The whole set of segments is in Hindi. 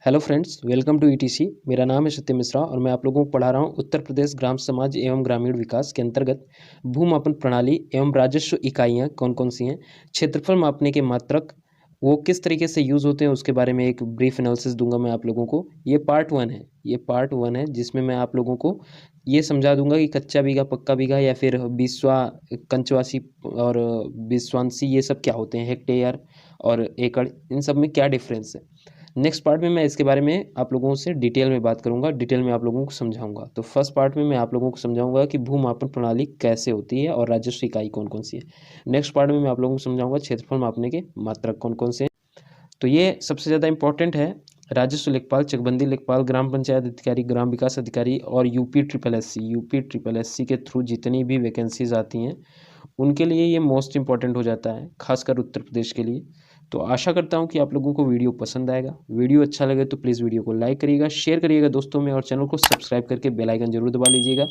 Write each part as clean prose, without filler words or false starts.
Hello friends, welcome to ETC. मेरा नाम है सत्य मिश्रा और मैं आप लोगों को पढ़ा रहा हूँ उत्तर प्रदेश ग्राम समाज एवं ग्रामीण विकास के अंतर्गत भूमापन प्रणाली एवं राजस्व इकाइयाँ कौन कौन सी हैं, क्षेत्रफल मापने के मात्रक वो किस तरीके से यूज़ होते हैं उसके बारे में एक ब्रीफ एनालिसिस दूंगा मैं आप लोगों को। ये पार्ट वन है जिसमें मैं आप लोगों को ये समझा दूंगा कि कच्चा बीघा, पक्का बीघा या फिर बीसवा, कंचवासी और बीसवांसी ये सब क्या होते हैं, हेक्टेयर और एकड़, इन सब में क्या डिफरेंस है। नेक्स्ट पार्ट में मैं इसके बारे में आप लोगों से डिटेल में बात करूंगा, डिटेल में आप लोगों को समझाऊंगा। तो फर्स्ट पार्ट में मैं आप लोगों को समझाऊंगा कि भूमापन प्रणाली कैसे होती है और राजस्व इकाई कौन कौन सी है। नेक्स्ट पार्ट में मैं आप लोगों को समझाऊंगा क्षेत्रफल मापने के मात्रक कौन कौन से हैं। तो ये सबसे ज़्यादा इंपॉर्टेंट है। राजस्व लेखपाल, चकबंदी लेखपाल, ग्राम पंचायत अधिकारी, ग्राम विकास अधिकारी और यूपी ट्रिपल एस सी के थ्रू जितनी भी वैकेंसीज आती हैं उनके लिए ये मोस्ट इंपॉर्टेंट हो जाता है, खासकर उत्तर प्रदेश के लिए। तो आशा करता हूँ कि आप लोगों को वीडियो पसंद आएगा। वीडियो अच्छा लगे तो प्लीज़ वीडियो को लाइक करिएगा, शेयर करिएगा दोस्तों में, और चैनल को सब्सक्राइब करके बेल आइकन जरूर दबा लीजिएगा,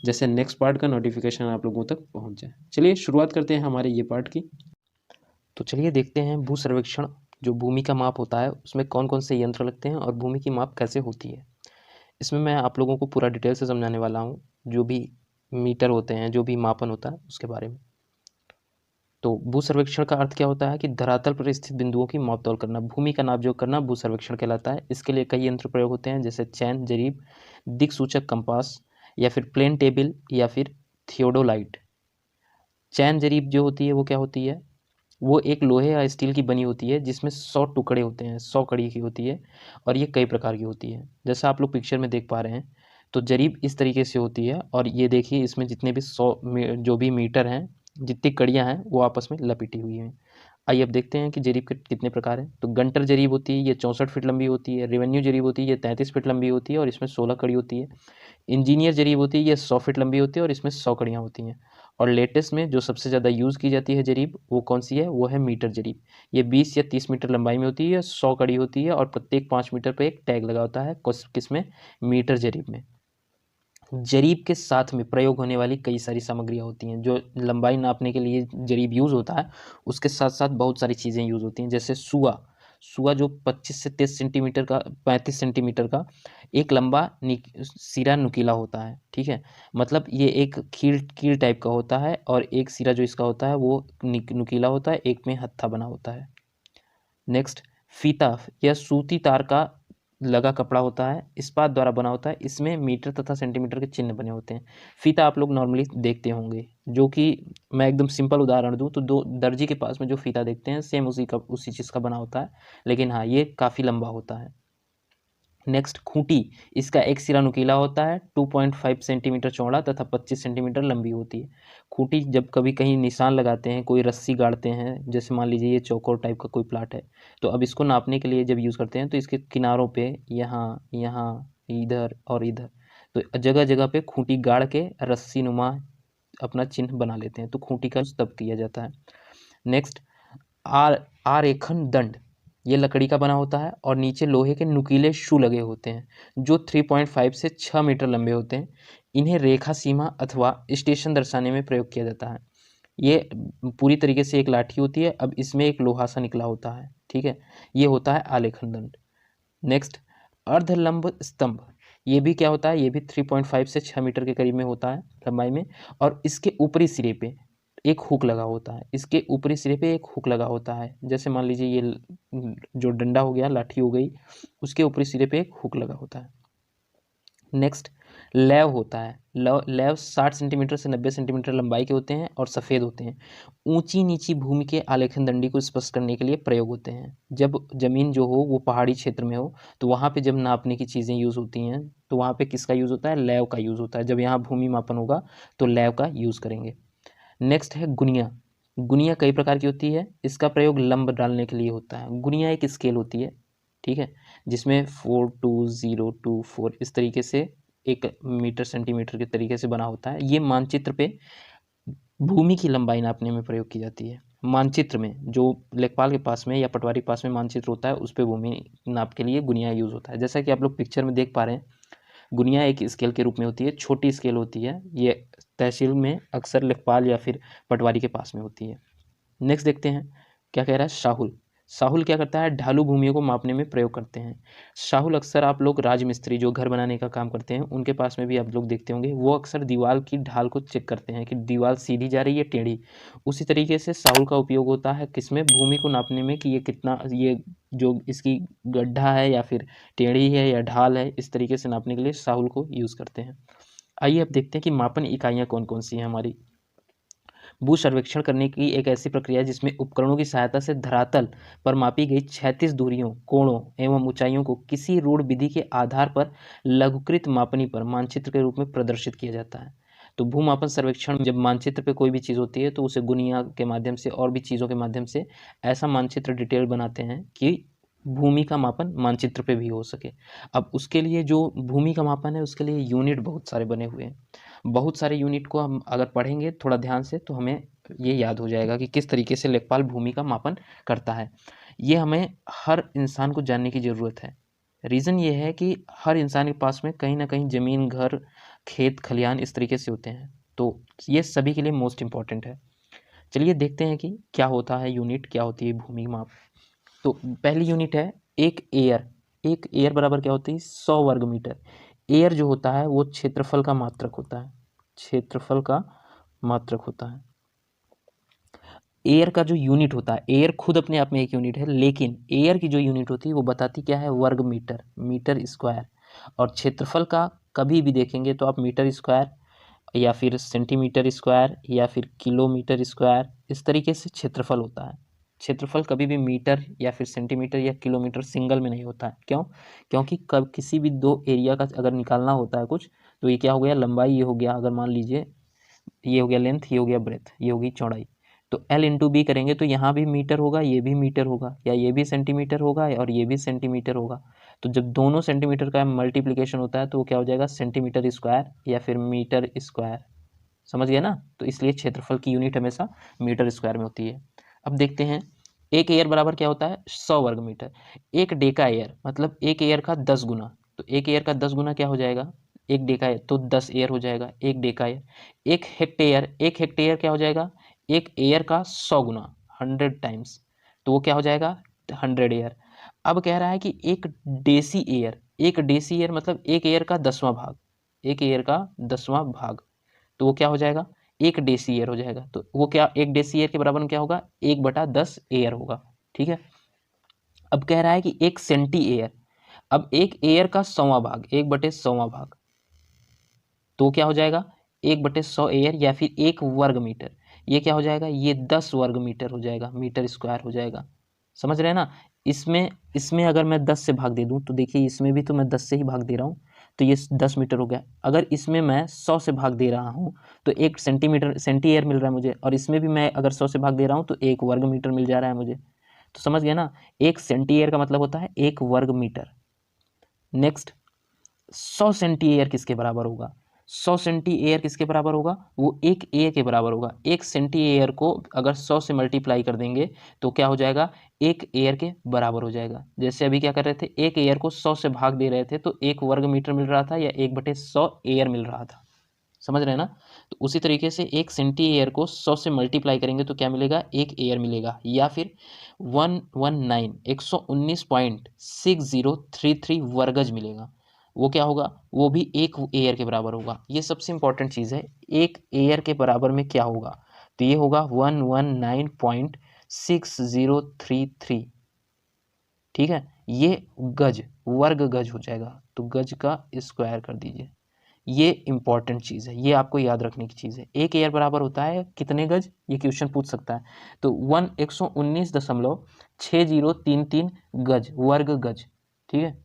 जैसे नेक्स्ट पार्ट का नोटिफिकेशन आप लोगों तक पहुँच जाए। चलिए शुरुआत करते हैं हमारे ये पार्ट की। तो चलिए देखते हैं भू सर्वेक्षण, जो भूमि का माप होता है उसमें कौन कौन से यंत्र लगते हैं और भूमि की माप कैसे होती है। इसमें मैं आप लोगों को पूरा डिटेल से समझाने वाला हूँ, जो भी मीटर होते हैं, जो भी मापन होता है उसके बारे में। तो भू सर्वेक्षण का अर्थ क्या होता है कि धरातल पर स्थित बिंदुओं की माप तौल करना, भूमि का नापजोख करना भू सर्वेक्षण कहलाता है। इसके लिए कई यंत्र प्रयोग होते हैं, जैसे चैन, जरीब, दिक्सूचक कंपास या फिर प्लेन टेबल या फिर थियोडोलाइट। चैन जरीब जो होती है वो क्या होती है, वो एक लोहे या स्टील की बनी होती है जिसमें 100 टुकड़े होते हैं, 100 कड़ी की होती है और ये कई प्रकार की होती है, जैसा आप लोग पिक्चर में देख पा रहे हैं। तो जरीब इस तरीके से होती है और ये देखिए इसमें जितने भी 100 जो भी मीटर हैं, जितनी कड़ियाँ हैं वो आपस में लपेटी हुई हैं। आइए अब देखते हैं कि जरीब के कितने प्रकार हैं। तो गंटर जरीब होती है, ये 64 फीट लंबी होती है। रेवेन्यू जरीब होती है, ये 33 फीट लंबी होती है और इसमें 16 कड़ी होती है। इंजीनियर जरीब होती है, ये 100 फीट लंबी होती है और इसमें 100 कड़ियाँ होती हैं। और लेटेस्ट में जो सबसे ज़्यादा यूज़ की जाती है जरीब, वो कौन सी है, वो है मीटर जरीब। ये 20 या 30 मीटर लंबाई में होती है, 100 कड़ी होती है और प्रत्येक 5 मीटर पर एक टैग लगा होता है। किसमें, मीटर जरीब में। जरीब के साथ में प्रयोग होने वाली कई सारी सामग्रियाँ होती हैं। जो लंबाई नापने के लिए जरीब यूज़ होता है उसके साथ साथ बहुत सारी चीज़ें यूज़ होती हैं, जैसे सुआ। सुआ जो 25 से 30 सेंटीमीटर का, 35 सेंटीमीटर का एक लंबा सिरा नुकीला होता है। ठीक है, मतलब ये एक कील कील टाइप का होता है और एक सिरा जो इसका होता है वो नुकीला होता है, एक में हत्था बना होता है। नेक्स्ट, फीता, यह सूती तार का लगा कपड़ा होता है, इस्पात द्वारा बना होता है। इसमें मीटर तथा सेंटीमीटर के चिन्ह बने होते हैं। फीता आप लोग नॉर्मली देखते होंगे, जो कि मैं एकदम सिंपल उदाहरण दूं तो दो दर्जी के पास में जो फीता देखते हैं सेम उसी चीज़ का बना होता है, लेकिन हाँ ये काफ़ी लंबा होता है। नेक्स्ट, खूंटी, इसका एक सिरा नुकीला होता है, 2.5 सेंटीमीटर चौड़ा तथा 25 सेंटीमीटर लंबी होती है। खूंटी जब कभी कहीं निशान लगाते हैं, कोई रस्सी गाड़ते हैं, जैसे मान लीजिए ये चौकोर टाइप का कोई प्लाट है, तो अब इसको नापने के लिए जब यूज़ करते हैं तो इसके किनारों पे यहाँ यहाँ इधर और इधर, तो जगह जगह पे खूंटी गाड़ के रस्सी नुमा अपना चिन्ह बना लेते हैं, तो खूंटी का तब किया जाता है। नेक्स्ट, आरेखन दंड, ये लकड़ी का बना होता है और नीचे लोहे के नुकीले शू लगे होते हैं, जो 3.5 से 6 मीटर लंबे होते हैं। इन्हें रेखा सीमा अथवा स्टेशन दर्शाने में प्रयोग किया जाता है। ये पूरी तरीके से एक लाठी होती है, अब इसमें एक लोहा सा निकला होता है। ठीक है, ये होता है आलेखन दंड। नेक्स्ट, अर्धलंब स्तंभ, ये भी क्या होता है, ये भी 3.5 से 6 मीटर के करीब में होता है लंबाई में, और इसके ऊपरी सिरे पे एक हुक लगा होता है। इसके ऊपरी सिरे पे एक हुक लगा होता है, जैसे मान लीजिए ये जो डंडा हो गया, लाठी हो गई, उसके ऊपरी सिरे पे एक हुक लगा होता है। नेक्स्ट, लैव होता है। लैव 60 सेंटीमीटर से 90 सेंटीमीटर लंबाई के होते हैं और सफ़ेद होते हैं। ऊंची नीची भूमि के आलेखन दंडी को स्पष्ट करने के लिए प्रयोग होते हैं। जब जमीन जो हो वो पहाड़ी क्षेत्र में हो तो वहाँ पे जब नापने की चीज़ें यूज़ होती हैं तो वहाँ पे किसका यूज़ होता है, लैव का यूज़ होता है। जब यहाँ भूमि मापन होगा तो लैव का यूज़ करेंगे। नेक्स्ट है गुनिया। गुनिया कई प्रकार की होती है, इसका प्रयोग लंब डालने के लिए होता है। गुनिया एक स्केल होती है, ठीक है, जिसमें 42024 इस तरीके से एक मीटर सेंटीमीटर के तरीके से बना होता है। ये मानचित्र पे भूमि की लंबाई नापने में प्रयोग की जाती है। मानचित्र में जो लेखपाल के पास में या पटवारी के पास में मानचित्र होता है उस पर भूमि नाप के लिए गुनिया यूज़ होता है। जैसा कि आप लोग पिक्चर में देख पा रहे हैं, गुनिया एक स्केल के रूप में होती है, छोटी स्केल होती है। ये तहसील में अक्सर लेखपाल या फिर पटवारी के पास में होती है। नेक्स्ट देखते हैं क्या कह रहा है, शाहुल। साहुल क्या करता है, ढालू भूमियों को मापने में प्रयोग करते हैं। साहुल अक्सर आप लोग राजमिस्त्री जो घर बनाने का काम करते हैं उनके पास में भी आप लोग देखते होंगे, वो अक्सर दीवार की ढाल को चेक करते हैं कि दीवार सीधी जा रही है टेढ़ी। उसी तरीके से साहुल का उपयोग होता है किसमें, भूमि को नापने में, कि ये कितना, ये जो इसकी गड्ढा है या फिर टेढ़ी है या ढाल है, इस तरीके से नापने के लिए साहुल को यूज़ करते हैं। आइए अब देखते हैं कि मापन इकाइयाँ कौन कौन सी हैं हमारी। भू सर्वेक्षण करने की एक ऐसी प्रक्रिया है जिसमें उपकरणों की सहायता से धरातल पर मापी गई क्षैतिज दूरियों, कोणों एवं ऊंचाइयों को किसी रूढ़ विधि के आधार पर लघुकृत मापनी पर मानचित्र के रूप में प्रदर्शित किया जाता है। तो भूमापन सर्वेक्षण में जब मानचित्र पे कोई भी चीज़ होती है तो उसे गुनिया के माध्यम से और भी चीज़ों के माध्यम से ऐसा मानचित्र डिटेल बनाते हैं कि भूमि का मापन मानचित्र पे भी हो सके। अब उसके लिए जो भूमि का मापन है उसके लिए यूनिट बहुत सारे बने हुए हैं। बहुत सारे यूनिट को हम अगर पढ़ेंगे थोड़ा ध्यान से तो हमें ये याद हो जाएगा कि किस तरीके से लेखपाल भूमि का मापन करता है। ये हमें हर इंसान को जानने की ज़रूरत है। रीज़न ये है कि हर इंसान के पास में कहीं ना कहीं ज़मीन, घर, खेत खलिहान इस तरीके से होते हैं, तो ये सभी के लिए मोस्ट इम्पॉर्टेंट है। चलिए देखते हैं कि क्या होता है यूनिट, क्या होती है भूमि माप। तो पहली यूनिट है एक एयर। एक एयर बराबर क्या होती है, 100 वर्ग मीटर। एयर जो होता है वो क्षेत्रफल का मात्रक होता है, क्षेत्रफल का मात्रक होता है। एयर का जो यूनिट होता है, एयर खुद अपने आप में एक यूनिट है, लेकिन एयर की जो यूनिट होती है वो बताती क्या है, वर्ग मीटर, मीटर स्क्वायर। और क्षेत्रफल का कभी भी देखेंगे तो आप मीटर स्क्वायर या फिर सेंटीमीटर स्क्वायर या फिर किलोमीटर स्क्वायर, इस तरीके से क्षेत्रफल होता है। क्षेत्रफल कभी भी मीटर या फिर सेंटीमीटर या किलोमीटर सिंगल में नहीं होता है। क्यों? क्योंकि कब किसी भी दो एरिया का अगर निकालना होता है कुछ, तो ये क्या हो गया, लंबाई, ये हो गया, अगर मान लीजिए ये हो गया लेंथ, ये हो गया ब्रेथ, ये होगी चौड़ाई। तो L इंटू बी करेंगे तो यहाँ भी मीटर होगा, ये भी मीटर होगा, या ये भी सेंटीमीटर होगा और ये भी सेंटीमीटर होगा। तो जब दोनों सेंटीमीटर का मल्टीप्लिकेशन होता है तो वो क्या हो जाएगा, सेंटीमीटर स्क्वायर या फिर मीटर स्क्वायर। समझ गया ना? तो इसलिए क्षेत्रफल की यूनिट हमेशा मीटर स्क्वायर में होती है। अब देखते हैं एक एयर बराबर क्या होता है, 100 वर्ग मीटर। एक डेका एयर मतलब एक एयर का 10 गुना। तो एक एयर का 10 गुना क्या हो जाएगा, एक डेका एयर तो 10 एयर हो जाएगा, एक डेका एयर। एक हेक्टेयर, एक हेक्टेयर क्या हो जाएगा, एक एयर का 100 गुना, 100 टाइम्स, तो वो क्या हो जाएगा, 100 एयर। अब कह रहा है कि एक डेसी एयर, एक डेसी एयर मतलब एक एयर का 10वां भाग, एक एयर का 10वां भाग, तो वो क्या हो जाएगा, एक डेसी एयर हो जाएगा। तो वो क्या, एक डेसी एयर के बराबर में क्या होगा, 1/10 एयर होगा। ठीक है। अब कह रहा है कि एक सेंटी एयर, अब एक एयर का 100वां भाग, 1/100वां भाग, तो क्या हो जाएगा, 1/100 एयर या फिर एक वर्ग मीटर। ये क्या हो जाएगा, ये 10 वर्ग मीटर हो जाएगा, मीटर स्क्वायर हो जाएगा। समझ रहे हैं ना? इसमें इसमें अगर मैं 10 से भाग दे दूं तो देखिए इसमें भी तो मैं 10 से ही भाग दे रहा हूँ, तो ये 10 मीटर हो गया। अगर इसमें मैं 100 से भाग दे रहा हूँ तो एक सेंटीमीटर, सेंटी एयर मिल रहा है मुझे, और इसमें भी मैं अगर 100 से भाग दे रहा हूँ तो एक वर्ग मीटर मिल जा रहा है मुझे। तो समझ गया ना, एक सेंटी एयर का मतलब होता है एक वर्ग मीटर। नेक्स्ट, 100 सेंटी एयर किसके बराबर होगा, 100 सेंटी एयर किसके बराबर होगा, वो एक एयर के बराबर होगा। एक सेंटी एयर को अगर 100 से मल्टीप्लाई कर देंगे तो क्या हो जाएगा, एक एयर के बराबर हो जाएगा। जैसे अभी क्या कर रहे थे, एक एयर को 100 से भाग दे रहे थे तो एक वर्ग मीटर मिल रहा था या 1/100 एयर मिल रहा था। समझ रहे हैं ना? तो उसी तरीके से एक सेंटी एयर को 100 से मल्टीप्लाई करेंगे तो क्या मिलेगा, एक एयर मिलेगा, या फिर 119 वर्गज मिलेगा। वो क्या होगा, वो भी एक एयर के बराबर होगा। ये सबसे इंपॉर्टेंट चीज़ है, एक एयर के बराबर में क्या होगा, तो ये होगा 119.6033। ठीक है, ये गज, वर्ग गज हो जाएगा, तो गज का स्क्वायर कर दीजिए। ये इंपॉर्टेंट चीज़ है, ये आपको याद रखने की चीज़ है। एक एयर बराबर होता है कितने गज, ये क्वेश्चन पूछ सकता है। तो 119.6033 गज, वर्ग गज। ठीक है।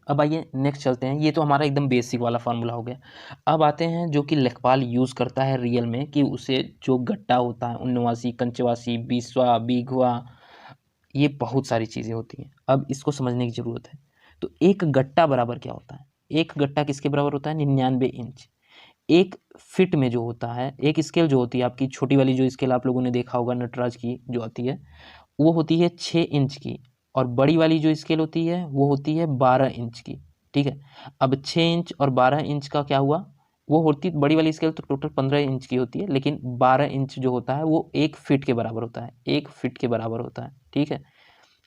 अब आइए नेक्स्ट चलते हैं, ये तो हमारा एकदम बेसिक वाला फार्मूला हो गया। अब आते हैं जो कि लेखपाल यूज़ करता है रियल में, कि उसे जो गट्टा होता है, 89, कंचवासी, बीसवा, बीघवा, ये बहुत सारी चीज़ें होती हैं। अब इसको समझने की ज़रूरत है। तो एक गट्टा बराबर क्या होता है, एक गट्टा किसके बराबर होता है, 99 इंच। एक फिट में जो होता है, एक स्केल जो होती है आपकी छोटी वाली, जो स्केल आप लोगों ने देखा होगा नटराज की जो आती है, वो होती है 6 इंच की, और बड़ी वाली जो स्केल होती है वो होती है 12 इंच की। ठीक है। अब 6 इंच और 12 इंच का क्या हुआ, वो होती बड़ी वाली स्केल तो टोटल 15 इंच की होती है, लेकिन 12 इंच जो होता है वो 1 फीट के बराबर होता है, 1 फीट के बराबर होता है, ठीक है।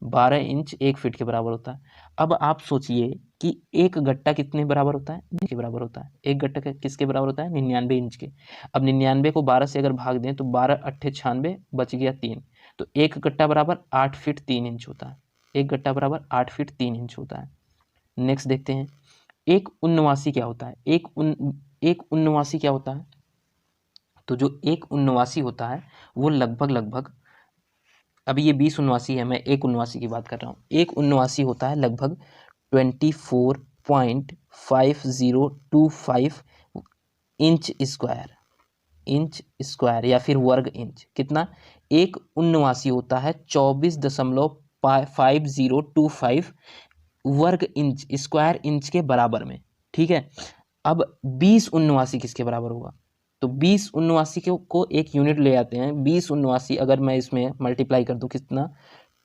12 इंच 1 फीट के बराबर होता है। अब आप सोचिए कि एक गट्टा कितने बराबर होता है, के बराबर होता है। एक गट्टा किसके बराबर होता है, 99 इंच के। अब 99 को 12 से अगर भाग दें तो 12 अट्ठे 96, बच गया 3, तो एक गट्टा बराबर 8 फीट 3 इंच होता है। एक गट्टा बराबर 8 फीट 3 इंच होता है। नेक्स्ट देखते हैं, एक उन्नवासी क्या होता है। एक उन्नवासी क्या होता है, तो जो एक उन्नवासी होता है वो लगभग, अभी ये 20 उन्नवासी है, मैं एक उन्नवासी की बात कर रहा हूँ। एक उन्नवासी होता है लगभग 24.5025 इंच स्क्वायर या फिर वर्ग इंच। कितना, एक उन्नवासी होता है 24.5025 वर्ग इंच स्क्वायर इंच के बराबर में, ठीक है। अब 20 उन्नवासी किसके बराबर होगा, तो 20 उन्नवासी को एक यूनिट ले आते हैं। 20 उन्नवासी अगर मैं इसमें मल्टीप्लाई कर दूं, कितना,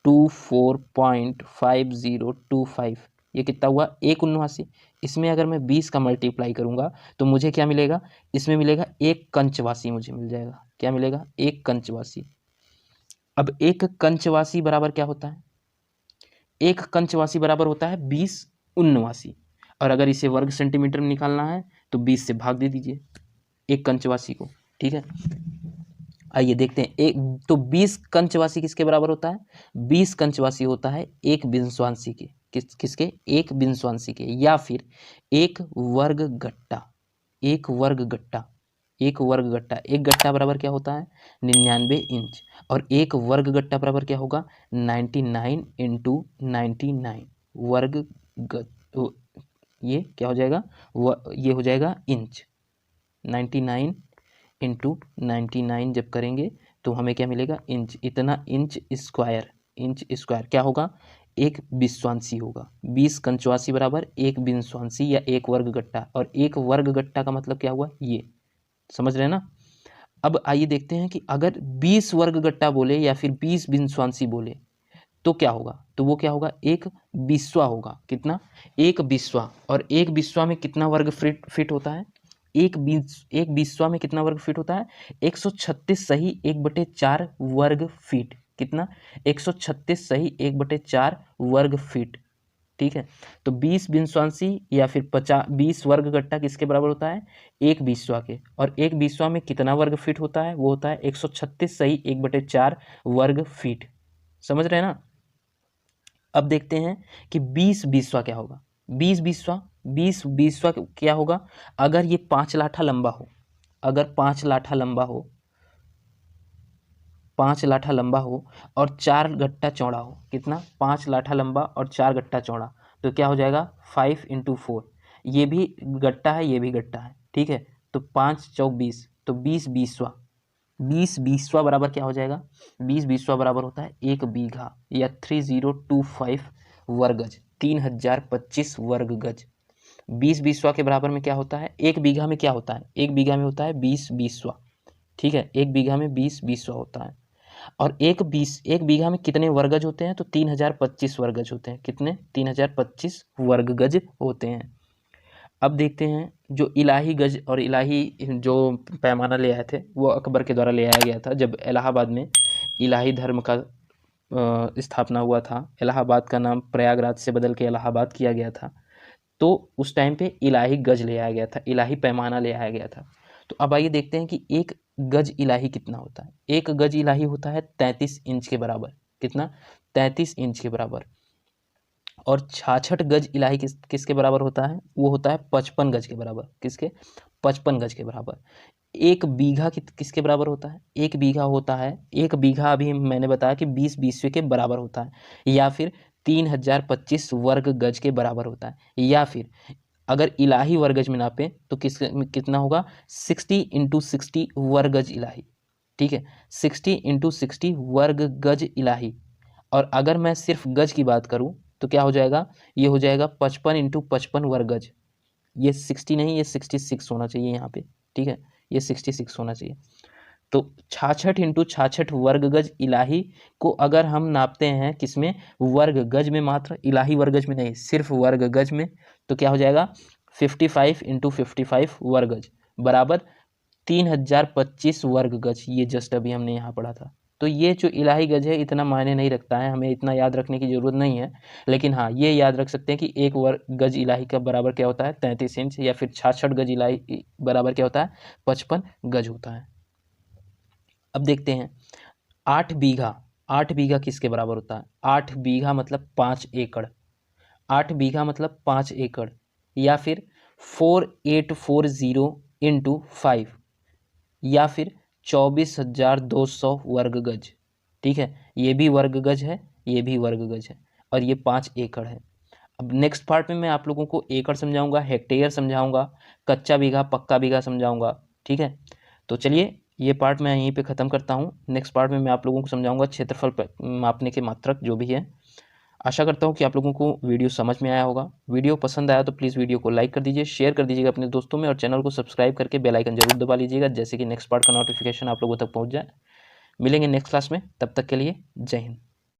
24.5025, ये कितना हुआ, एक उन्नवासी। इसमें अगर मैं 20 का मल्टीप्लाई करूंगा तो मुझे क्या मिलेगा, इसमें मिलेगा एक कंचवासी, मुझे मिल जाएगा, क्या मिलेगा, एक कंचवासी। अब एक कंचवासी बराबर क्या होता है, एक कंचवासी बराबर होता है 20 उन्नवासी, और अगर इसे वर्ग सेंटीमीटर में निकालना है तो 20 से भाग दे दीजिए एक कंचवासी को, ठीक है। आइए देखते हैं, एक तो 20 कंचवासी किसके बराबर होता है, 20 कंचवासी होता है एक बिंसवांसी के, किसके, एक बिंसवांसी के, या फिर एक वर्ग गट्टा। एक वर्ग गट्टा, एक वर्ग गट्टा, एक गट्टा बराबर क्या होता है, 99 इंच, और एक वर्ग गट्टा बराबर क्या होगा, 99 इंटू 99 वर्ग ये क्या हो जाएगा, ये हो जाएगा इंच। 99 इंटू 99 जब करेंगे तो हमें क्या मिलेगा, इंच। इतना इंच स्क्वायर क्या होगा, एक बिंसवांसी होगा। 20 कंचवासी बराबर एक बिंसवांसी या एक वर्ग गट्टा, और एक वर्ग गट्टा का मतलब क्या हुआ, ये समझ रहे हैं ना। अब आइए देखते हैं कि अगर 20 वर्ग गट्टा बोले या फिर 20 बिंसवांसी बोले तो क्या होगा, तो वो क्या होगा, एक बिस्वा होगा। कितना, एक बिस्वा, और एक बिस्वा में कितना वर्ग फिट होता है, एक बिस्वा में कितना वर्ग फीट होता है, 136 सही 1/4 वर्ग फीट। कितना, 136 सही 1/4 वर्ग फीट, ठीक है। तो 20 बिंसवांसी या फिर 20 वर्ग गट्टा किसके बराबर होता है, एक बिस्वा के, और एक बिस्वा में कितना वर्ग फीट होता है, वो होता है 136 सही 1/4 वर्ग फीट। समझ रहे हैं ना। अब देखते हैं कि 20 बीसवा क्या होगा, 20 बीसवा क्या होगा, अगर ये 5 लाठा लंबा हो, अगर 5 लाठा लंबा हो, 5 लाठा लंबा हो और 4 गट्टा चौड़ा हो। कितना, 5 लाठा लंबा और 4 गट्टा चौड़ा, तो क्या हो जाएगा 5 इंटू 4, ये भी गट्टा है ये भी गट्टा है, ठीक है। तो 5 चौक 20, तो 20 बीसवा, 20 बीसवा बराबर क्या हो जाएगा, 20 बीसवा बराबर होता है एक बीघा या 3025 वर्ग गज, 3025 वर्ग गज। 20 बीसवा के बराबर में क्या होता है, एक बीघा में क्या होता है, एक बीघा में होता है 20 बीसवा, ठीक है। एक बीघा में 20 बीसवा होता है, और एक बीघा में कितने वर्गज होते हैं, तो 3025 वर्गज होते हैं। कितने, 3025 वर्ग गज होते हैं। अब देखते हैं जो इलाही गज और इलाही जो पैमाना ले आए थे वो अकबर के द्वारा ले आया गया था, जब इलाहाबाद में इलाही धर्म का स्थापना हुआ था। इलाहाबाद का नाम प्रयागराज से बदल के इलाहाबाद किया गया था, तो उस टाइम पे इलाही गज ले आया गया था, इलाही पैमाना ले आया गया था। तो अब आइए देखते हैं कि एक गज इलाही कितना होता है। एक गज इलाही होता है 33 इंच के बराबर। कितना, 33 इंच के बराबर। और 66 गज इलाही किसके बराबर होता है, वो होता है 55 गज के बराबर। किसके, 55 गज के बराबर। एक बीघा किसके बराबर होता है, एक बीघा होता है, एक बीघा अभी मैंने बताया कि 20 बीसवे के बराबर होता है, या फिर 3025 वर्ग गज के बराबर होता है, या फिर अगर इलाही वर्गज में नापे तो कितना होगा, 60 इंटू 60 वर्गज इलाही, ठीक है। 60 इंटू 60 वर्ग गज इलाही। और अगर मैं सिर्फ गज की बात करूं तो क्या हो जाएगा, ये हो जाएगा 55 इंटू 55 वर्ग गज। ये 60 नहीं, ये 66 होना चाहिए यहाँ पे, ठीक है, ये 66 होना चाहिए। तो 66 इंटू 66 वर्ग गज इलाही को अगर हम नापते हैं किसमें, वर्ग गज में मात्र, इलाही वर्गज में नहीं, सिर्फ वर्ग गज में, तो क्या हो जाएगा 55 इंटू 55 वर्ग गज। बराबर 3025 वर्ग गज। ये जस्ट अभी हमने यहाँ पढ़ा था। तो ये जो इलाही गज है इतना मायने नहीं रखता है, हमें इतना याद रखने की ज़रूरत नहीं है, लेकिन हाँ ये याद रख सकते हैं कि 1 वर्ग गज इलाही का बराबर क्या होता है 33 इंच, या फिर 66 गज इलाही बराबर क्या होता है 55 गज होता है। अब देखते हैं 8 बीघा। 8 बीघा किसके बराबर होता है? 8 बीघा मतलब 5 एकड़। 8 बीघा मतलब 5 एकड़, या फिर 4840 इंटू 5, या फिर 24,200 वर्ग गज। ठीक है, ये भी वर्ग गज है, ये भी वर्ग गज है, और ये 5 एकड़ है। अब नेक्स्ट पार्ट में मैं आप लोगों को एकड़ समझाऊंगा, हेक्टेयर समझाऊंगा, कच्चा बीघा पक्का बीघा समझाऊंगा। ठीक है, तो चलिए ये पार्ट मैं यहीं पे ख़त्म करता हूँ। नेक्स्ट पार्ट में मैं आप लोगों को समझाऊंगा क्षेत्रफल मापने के मात्रक जो भी है। आशा करता हूँ कि आप लोगों को वीडियो समझ में आया होगा। वीडियो पसंद आया तो प्लीज़ वीडियो को लाइक कर दीजिए, शेयर कर दीजिएगा अपने दोस्तों में, और चैनल को सब्सक्राइब करके बेल आइकन जरूर दबा लीजिएगा, जैसे कि नेक्स्ट पार्ट का नोटिफिकेशन आप लोगों तक पहुँच जाए। मिलेंगे नेक्स्ट क्लास में, तब तक के लिए जय हिंद।